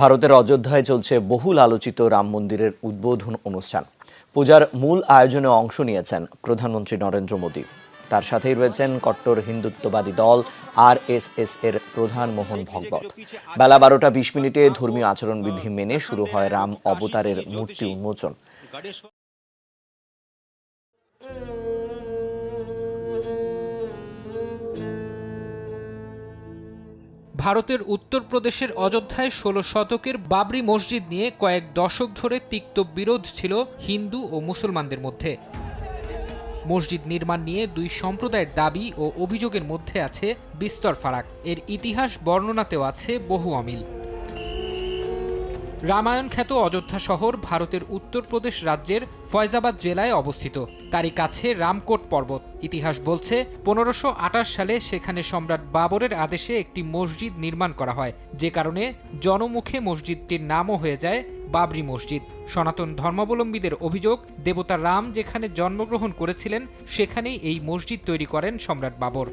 ভারতের অযোধ্যায় চলছে বহুল আলোচিত রাম মন্দিরের উদ্বোধন অনুষ্ঠান। পূজার মূল আয়োজনে অংশ নিয়েছেন প্রধানমন্ত্রী নরেন্দ্র মোদী। তার সাথেই রয়েছেন কট্টর হিন্দুত্ববাদী দল আরএসএস এর প্রধান মোহন ভগবত। বেলা 12:20 ধর্মীয় আচরণবিধি মেনে শুরু হয় রাম অবতারের মূর্তি উন্মোচন। ভারতের উত্তরপ্রদেশের অযোধ্যায় 16 শতকের বাবরি মসজিদ নিয়ে কয়েক দশক ধরে তিক্ত বিরোধ ছিল হিন্দু ও মুসলমানদের মধ্যে। মসজিদ নির্মাণ নিয়ে দুই সম্প্রদায়ের দাবি ও অভিযোগের মধ্যে আছে বিস্তর ফারাক। এর ইতিহাস বর্ণনাতেও আছে বহু অমিল। রামায়ণ খ্যাত অযোধ্যা শহর ভারতের উত্তরপ্রদেশ রাজ্যের ফয়জাবাদ জেলায় অবস্থিত। তারই কাছে রামকোট পর্বত। ইতিহাস বলছে 1528 সালে সেখানে সম্রাট বাবরের আদেশে একটি মসজিদ নির্মাণ করা হয়, যে কারণে জনমুখে মসজিদটির নামও হয়ে যায় বাবরি মসজিদ। সনাতন ধর্মাবলম্বীদের অভিযোগ, দেবতা রাম যেখানে জন্মগ্রহণ করেছিলেন সেখানেই এই মসজিদ তৈরি করেন সম্রাট বাবর।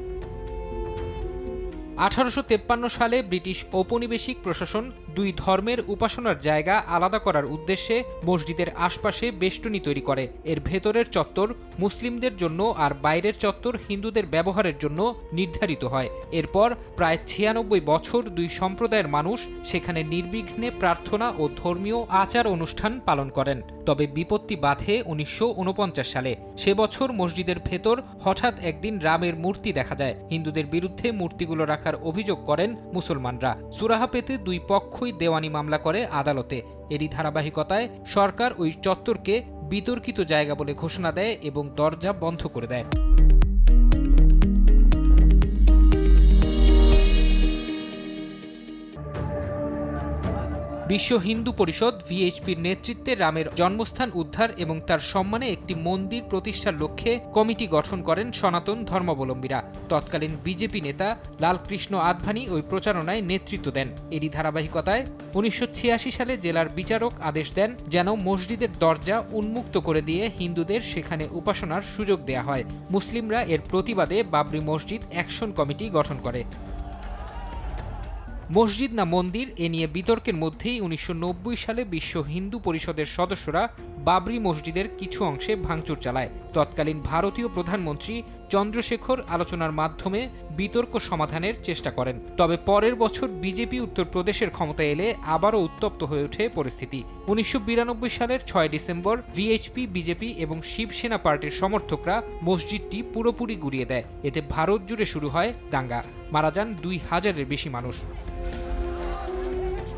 1853 সালে ব্রিটিশ ঔপনিবেশিক প্রশাসন দুই ধর্মের উপাসনার জায়গা আলাদা করার উদ্দেশ্যে মসজিদের আশপাশে বেষ্টনী তৈরি করে। এর ভেতরের চত্বর মুসলিমদের জন্য আর বাইরের চত্বর হিন্দুদের ব্যবহারের জন্য নির্ধারিত হয়। এরপর প্রায় 96 বছর দুই সম্প্রদায়ের মানুষ সেখানে নির্বিঘ্নে প্রার্থনা ও ধর্মীয় আচার অনুষ্ঠান পালন করেন। তবে বিপত্তি বাধে 1949 সালে। সে বছর মসজিদের ভেতর হঠাৎ একদিন রামের মূর্তি দেখা যায়। হিন্দুদের বিরুদ্ধে মূর্তিগুলো রাখার অভিযোগ করেন মুসলমানরা। সুরাহা পেতে দুই পক্ষই দেওয়ানি মামলা করে আদালতে। এরই ধারাবাহিকতায় সরকার ওই চত্বরকে বিতর্কিত জায়গা বলে ঘোষণা দেয় এবং দরজা বন্ধ করে দেয়। বিশ্ব হিন্দু পরিষদ ভিএইচপির নেতৃত্বে রামের জন্মস্থান উদ্ধার এবং তার সম্মানে একটি মন্দির প্রতিষ্ঠার লক্ষ্যে কমিটি গঠন করেন সনাতন ধর্মাবলম্বীরা। তৎকালীন বিজেপি নেতা লালকৃষ্ণ আদভানি ওই প্রচারণায় নেতৃত্ব দেন। এরই ধারাবাহিকতায় 1986 সালে জেলার বিচারক আদেশ দেন যেন মসজিদের দরজা উন্মুক্ত করে দিয়ে হিন্দুদের সেখানে উপাসনার সুযোগ দেয়া হয়। মুসলিমরা এর প্রতিবাদে বাবরি মসজিদ অ্যাকশন কমিটি গঠন করে। মসজিদ না মন্দির এ নিয়ে বিতর্কের মধ্যেই 1990 সালে বিশ্ব হিন্দু পরিষদের সদস্যরা বাবরি মসজিদের কিছু অংশে ভাঙচুর চালায়। তৎকালীন ভারতীয় প্রধানমন্ত্রী চন্দ্রশেখর আলোচনার মাধ্যমে বিতর্ক সমাধানের চেষ্টা করেন। তবে পরের বছর বিজেপি উত্তরপ্রদেশের ক্ষমতায় এলে আবারও উত্তপ্ত হয়ে ওঠে পরিস্থিতি। 1992 সালের 6 ডিসেম্বর ভিএইচপি, বিজেপি এবং শিবসেনা পার্টির সমর্থকরা মসজিদটি পুরোপুরি গুড়িয়ে দেয়। এতে ভারত জুড়ে শুরু হয় দাঙ্গা। মারা যান 2000-এর বেশি মানুষ।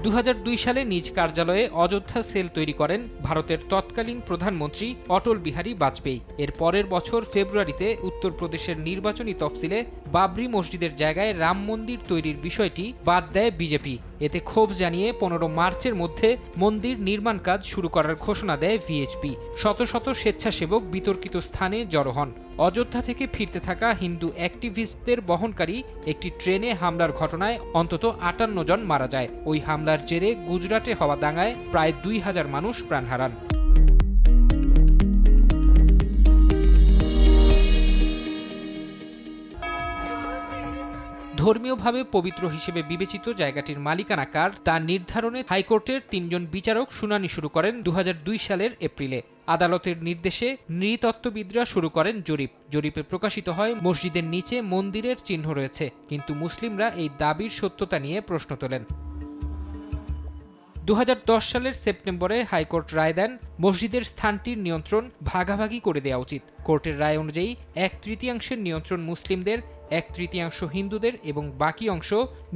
2002 সালে নিজ কার্যালয়ে অযোধ্যা সেল তৈরি করেন ভারতের তৎকালীন প্রধানমন্ত্রী অটল বিহারী বাজপেয়ী। এর পরের বছর ফেব্রুয়ারিতে উত্তরপ্রদেশের নির্বাচনী তফসিলে বাবরি মসজিদের জায়গায় রাম মন্দির তৈরির বিষয়টি বাদ দেয় বিজেপি। এতে ক্ষোভ জানিয়ে 15 মার্চের মধ্যে মন্দির নির্মাণ কাজ শুরু করার ঘোষণা দেয় ভিএইচপি। শত শত স্বেচ্ছাসেবক বিতর্কিত স্থানে জড়ো হন। অযোধ্যা থেকে ফিরতে থাকা হিন্দু অ্যাক্টিভিস্টদের বহনকারী একটি ট্রেনে হামলার ঘটনায় অন্তত 58 জন মারা যায়। ওই হামলার জেরে গুজরাটে হওয়া দাঙ্গায় প্রায় 2000 মানুষ প্রাণ হারান। ধর্মীয়ভাবে পবিত্র হিসেবে বিবেচিত জায়গাটির মালিকানা কার তা নির্ধারণে হাইকোর্টের 3 জন বিচারক শুনানি শুরু করেন 2002 সালের এপ্রিলে। আদালতের নির্দেশে নৃতত্ত্ববিদরা শুরু করেন জরিপ। জরিপে প্রকাশিত হয় মসজিদের নিচে মন্দিরের চিহ্ন রয়েছে, কিন্তু মুসলিমরা এই দাবির সত্যতা নিয়ে প্রশ্ন তোলেন। 2010 সালের সেপ্টেম্বরে হাইকোর্ট রায় দেন মসজিদের স্থানটির নিয়ন্ত্রণ ভাগাভাগি করে দেওয়া উচিত। কোর্টের রায় অনুযায়ী 1/3 নিয়ন্ত্রণ মুসলিমদের, 1/3 হিন্দুদের এবং বাকি অংশ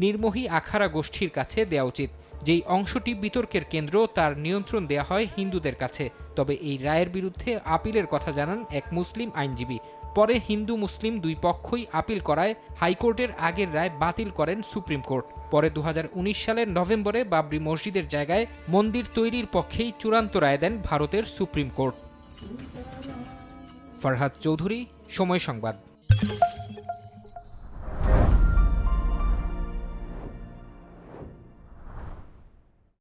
নির্মোহী আখাড়া গোষ্ঠীর কাছে দেওয়া উচিত। যেই অংশটি বিতর্কের কেন্দ্র তার নিয়ন্ত্রণ দেয়া হয় হিন্দুদের কাছে। তবে এই রায়ের বিরুদ্ধে আপিলের কথা জানান এক মুসলিম আইনজীবী। পরে হিন্দু মুসলিম দুই পক্ষই আপিল করায় হাইকোর্টের আগের রায় বাতিল করেন সুপ্রিম কোর্ট। পরে 2019 সালের নভেম্বরে বাবরি মসজিদের জায়গায় মন্দির তৈরির পক্ষেই চূড়ান্ত রায় দেন ভারতের সুপ্রিম কোর্ট। ফরহাদ চৌধুরী, সময় সংবাদ।